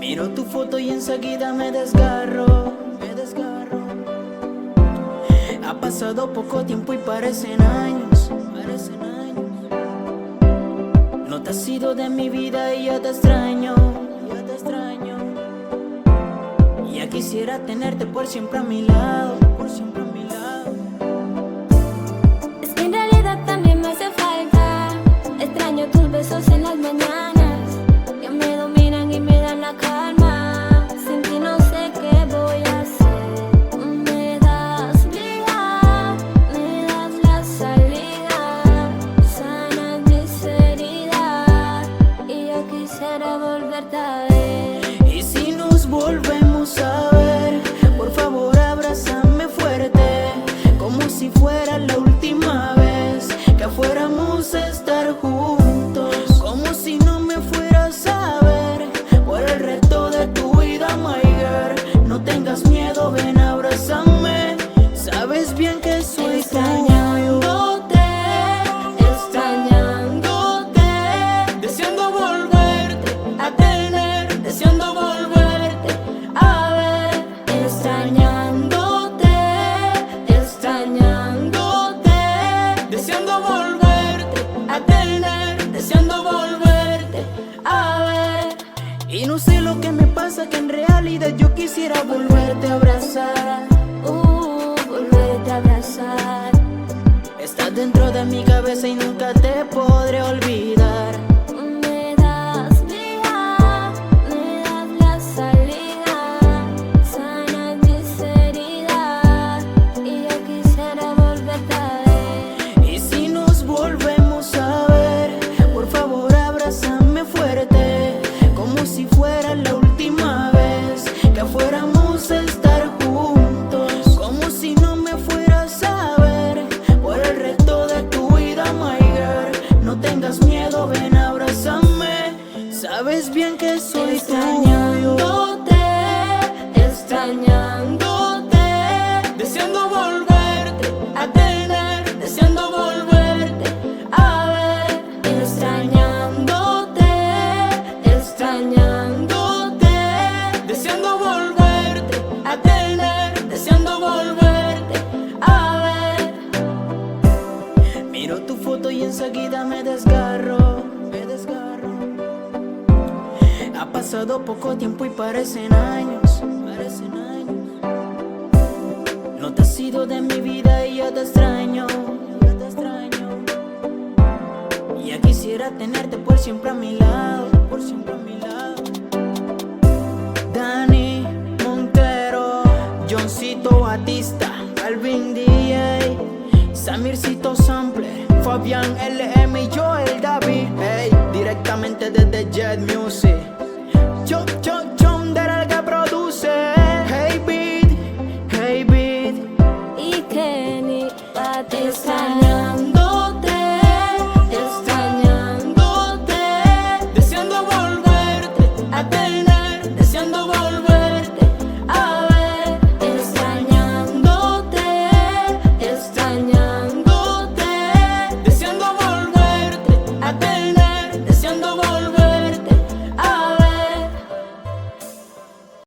Miro tu foto y enseguida me desgarro. Ha pasado poco tiempo y parecen años. No te has ido de mi vida y ya te extraño. Ya quisiera tenerte por siempre a mi lado. Es que en realidad también me hace falta. Extraño tus besos en las mañanas, que me dominan y me dan la calma. Sin ti no sé qué voy a hacer. Me das vida, me das la salida, sanas mis heridas, y yo quisiera volverte a ver. Y si nos volvemos a ver, por favor abrázame fuerte, como si fuera la última vez que fuéramos a estar juntos. Como si no me fueras a ver por el resto de tu vida, my girl. No tengas miedo, ven, abrázame. Sabes bien que soy Extrañándote, deseando volverte a tener, deseando volverte a ver. extrañándote, Deseando volverte a tener, deseando volverte a ver. Y no sé lo que me pasa, que en realidad yo quisiera volverte a abrazar. volverte a abrazar. Estás dentro de mi cabeza y nunca te podré olvidar. Me das vida, me das la salida, sanas mis heridas, y yo quisiera volverte a ver. Y si nos volvemos a ver, por favor abrázame fuerte, como si fuera la última vez que fuéramos a estar juntos. Como si no me fueras a ver por el resto de tu vida, my girl. No tengas miedo, ven, abrázame. Sabes bien que soy tuyo. Extrañándote, Deseando volverte a tener, deseando volverte a ver. extrañándote, Deseando volverte a tener, deseando volverte a ver. Miro tu foto y enseguida me desgarro. Ha pasado poco tiempo y parecen años. No te has ido de mi vida y ya te extraño. Ya quisiera tenerte por siempre a mi lado. Dani Montero, Johncito Batista, Alvin DJ, Samircito Sample, Fabián LM y Joel David. Hey, directamente desde Jet Music. Chom del que produce. Hey beat, y Kenny Batista. Extrañándote, deseando volverte a tener, deseando volverte